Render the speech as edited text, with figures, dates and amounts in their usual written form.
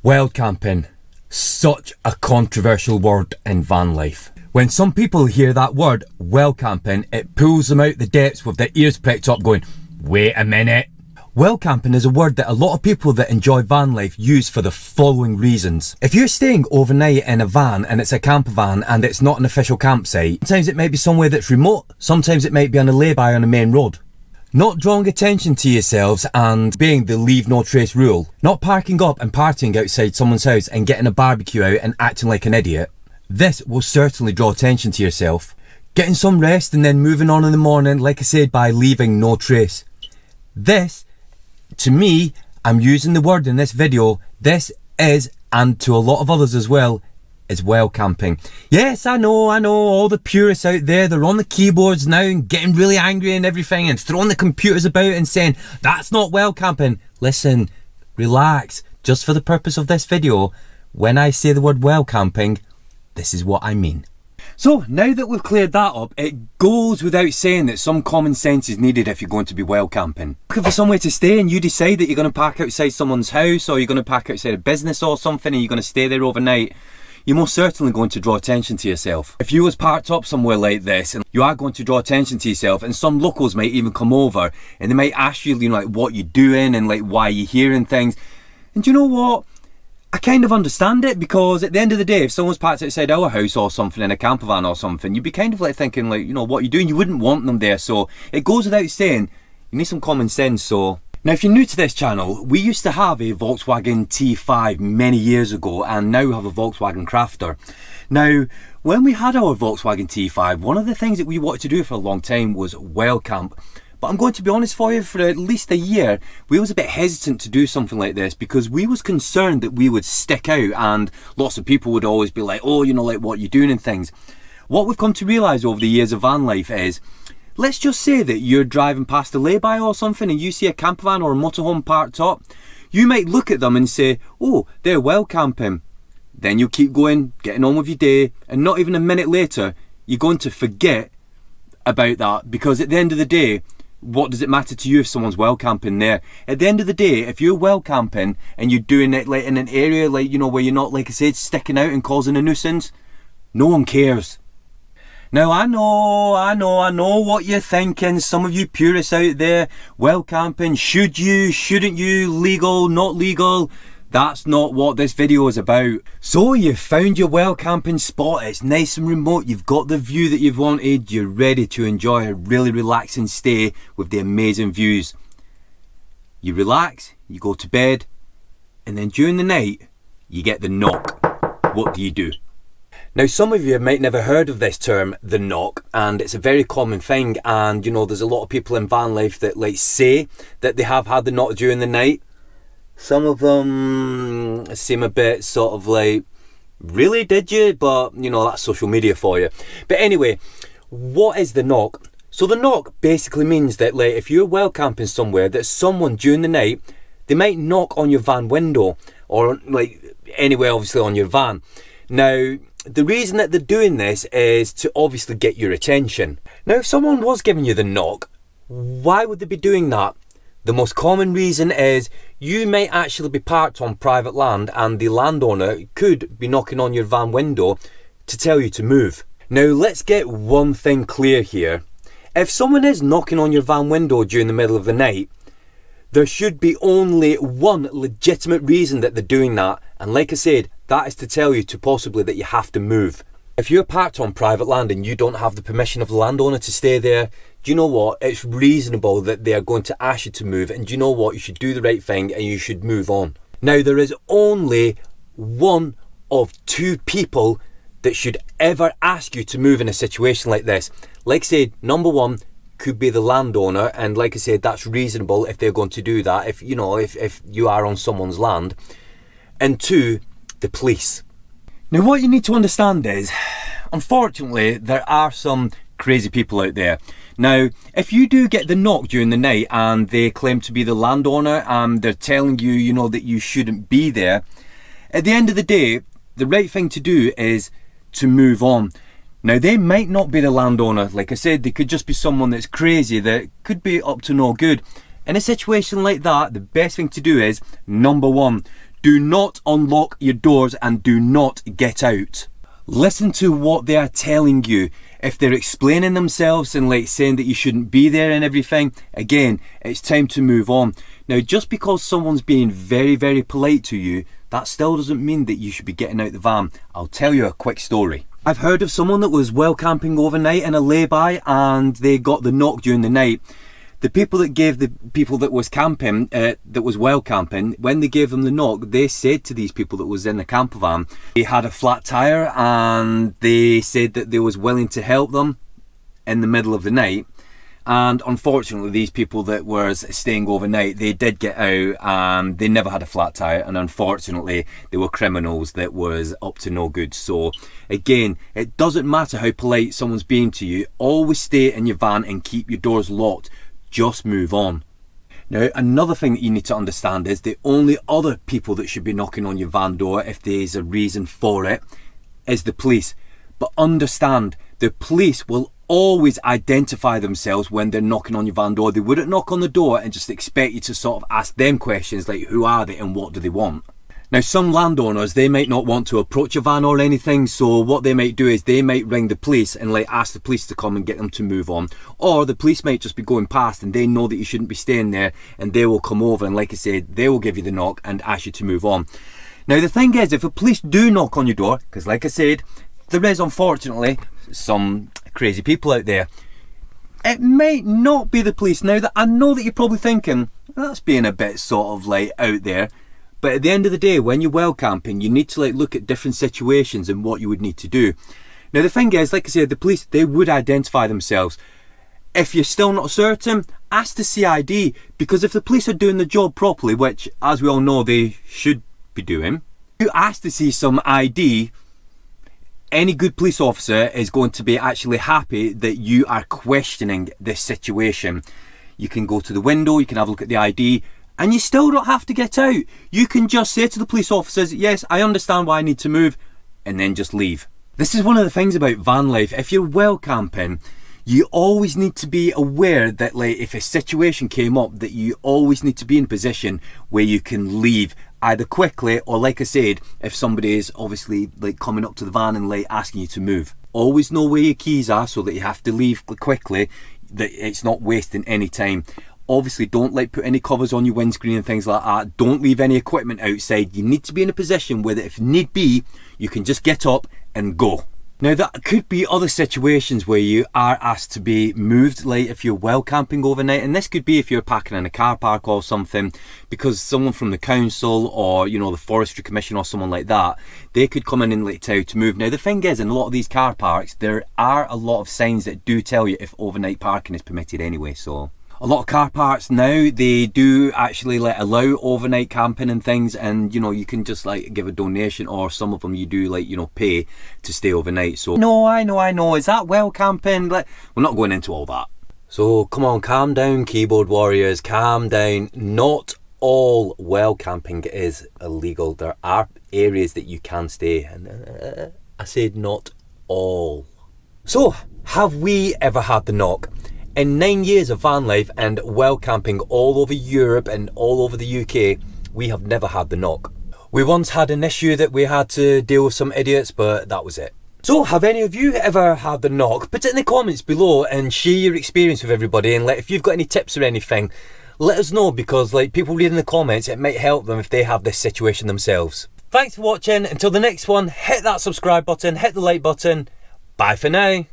Wild camping, such a controversial word in van life. When some people hear that word, wild camping, it pulls them out the depths with their ears pricked up going, wait a minute. Wild camping is a word that a lot of people that enjoy van life use for the following reasons. If you're staying overnight in a van and it's a camper van and it's not an official campsite, sometimes it might be somewhere that's remote, sometimes it might be on a lay-by on a main road. Not drawing attention to yourselves and obeying the leave no trace rule. Not parking up and partying outside someone's house and getting a barbecue out and acting like an idiot. This will certainly draw attention to yourself. Getting some rest and then moving on in the morning, like I said, by leaving no trace. This, to me, I'm using the word in this video, this is, and to a lot of others as well, is wild camping. Yes, I know, all the purists out there, they're on the keyboards now and getting really angry and everything and throwing the computers about and saying, that's not wild camping. Listen, relax. Just for the purpose of this video, when I say the word wild camping, this is what I mean. So, now that we've cleared that up, it goes without saying that some common sense is needed if you're going to be wild camping. Looking for somewhere to stay and you decide that you're going to park outside someone's house or you're going to park outside a business or something and you're going to stay there overnight, you're most certainly going to draw attention to yourself. If you was parked up somewhere like this, and you are going to draw attention to yourself, and some locals might even come over and they might ask you, like what you're doing and like why you're here and things. And do you know what? I kind of understand it, because at the end of the day, if someone's parked outside our house or something in a camper van or something, you'd be kind of like thinking like, you know, what you're doing, you wouldn't want them there. So it goes without saying, you need some common sense. So now, if you're new to this channel, we used to have a Volkswagen T5 many years ago and now we have a Volkswagen Crafter. Now, when we had our Volkswagen T5, one of the things that we wanted to do for a long time was wild camp. But I'm going to be honest for you, for at least a year, we was a bit hesitant to do something like this because we was concerned that we would stick out and lots of people would always be like, oh, you know, like what you're doing and things. What we've come to realise over the years of van life is, let's just say that you're driving past a lay-by or something and you see a camper van or a motorhome parked up. You might look at them and say, oh, they're wild camping. Then you keep going, getting on with your day, and not even a minute later, you're going to forget about that, because at the end of the day, what does it matter to you if someone's wild camping there? At the end of the day, if you're wild camping and you're doing it like in an area like, you know, where you're not, like I said, sticking out and causing a nuisance, no one cares. Now, I know what you're thinking. Some of you purists out there, wild camping, should you, shouldn't you, legal, not legal? That's not what this video is about. So you've found your wild camping spot, it's nice and remote, you've got the view that you've wanted, you're ready to enjoy a really relaxing stay with the amazing views. You relax, you go to bed, and then during the night, you get the knock. What do? Now, some of you might never heard of this term, the knock, and it's a very common thing, and you know, there's a lot of people in van life that like say that they have had the knock during the night. Some of them seem a bit sort of like, really, did you? But you know, that's social media for you. But anyway, what is the knock? So the knock basically means that like if you're wild camping somewhere, that someone during the night, they might knock on your van window or like anywhere obviously on your van. Now, the reason that they're doing this is to obviously get your attention. Now, if someone was giving you the knock, why would they be doing that? The most common reason is you might actually be parked on private land and the landowner could be knocking on your van window to tell you to move. Now, let's get one thing clear here. If someone is knocking on your van window during the middle of the night, there should be only one legitimate reason that they're doing that. And like I said, that is to tell you to possibly that you have to move. If you're parked on private land and you don't have the permission of the landowner to stay there, do you know what? It's reasonable that they are going to ask you to move, and do you know what? You should do the right thing and you should move on. Now, there is only one of two people that should ever ask you to move in a situation like this. Like I said, number one could be the landowner, and like I said, that's reasonable if they're going to do that, if you know, if you are on someone's land. And two, the police. Now, what you need to understand is, unfortunately, there are some crazy people out there. Now, if you do get the knock during the night and they claim to be the landowner and they're telling you, you know, that you shouldn't be there, at the end of the day, the right thing to do is to move on. Now, they might not be the landowner. Like I said, they could just be someone that's crazy, that could be up to no good. In a situation like that, the best thing to do is, number one, Do not unlock your doors and do not get out. Listen to what they are telling you. If they're explaining themselves and like saying that you shouldn't be there and everything, again, it's time to move on. Now, just because someone's being very, very polite to you, that still doesn't mean that you should be getting out the van. I'll tell you a quick story. I've heard of someone that was wild camping overnight in a lay-by and they got the knock during the night. The people that gave the people that was camping, that was wild camping, when they gave them the knock, they said to these people that was in the camper van, they had a flat tyre and they said that they was willing to help them in the middle of the night. And unfortunately, these people that was staying overnight, they did get out and they never had a flat tyre, and unfortunately they were criminals that was up to no good. So again, it doesn't matter how polite someone's being to you, always stay in your van and keep your doors locked. Just move on. Now, another thing that you need to understand is the only other people that should be knocking on your van door, if there's a reason for it, is the police. But understand, the police will always identify themselves when they're knocking on your van door. They wouldn't knock on the door and just expect you to sort of ask them questions like, who are they and what do they want? Now, some landowners, they might not want to approach a van or anything, so what they might do is they might ring the police and like ask the police to come and get them to move on. Or the police might just be going past and they know that you shouldn't be staying there, and they will come over and, like I said, they will give you the knock and ask you to move on. Now, the thing is, if the police do knock on your door, because like I said, there is unfortunately some crazy people out there, it might not be the police. Now, that I know that you're probably thinking, that's being a bit sort of like out there. But at the end of the day, when you're wild camping, you need to like look at different situations and what you would need to do. Now, the thing is, like I said, the police, they would identify themselves. If you're still not certain, ask the CID, because if the police are doing the job properly, which as we all know they should be doing, you ask to see some ID, any good police officer is going to be actually happy that you are questioning this situation. You can go to the window, you can have a look at the ID, and you still don't have to get out. You can just say to the police officers, yes, I understand why I need to move, and then just leave. This is one of the things about van life. If you're wild camping, you always need to be aware that like if a situation came up, that you always need to be in a position where you can leave either quickly or, like I said, if somebody is obviously like coming up to the van and like asking you to move. Always know where your keys are so that you have to leave quickly, that it's not wasting any time. Obviously, don't like put any covers on your windscreen and things like that. Don't leave any equipment outside. You need to be in a position where if need be, you can just get up and go. Now, that could be other situations where you are asked to be moved, like if you're wild camping overnight, and this could be if you're parking in a car park or something, because someone from the council or, you know, the forestry commission or someone like that, they could come in and like tell you to move. Now, the thing is, in a lot of these car parks, there are a lot of signs that do tell you if overnight parking is permitted anyway, so... A lot of car parks now, they do actually like allow overnight camping and things, and you know, you can just like give a donation, or some of them you do like, you know, pay to stay overnight. So no, I know, is that wild camping? Like, we're not going into all that. So come on, calm down, keyboard warriors, calm down. Not all wild camping is illegal. There are areas that you can stay, and I said not all. So have we ever had the knock? In 9 years of van life and wild camping all over Europe and all over the UK, we have never had the knock. We once had an issue that we had to deal with some idiots, but that was it. So have any of you ever had the knock? Put it in the comments below and share your experience with everybody, and if you've got any tips or anything, let us know, because like people reading the comments, it might help them if they have this situation themselves. Thanks for watching. Until the next one, hit that subscribe button, hit the like button. Bye for now.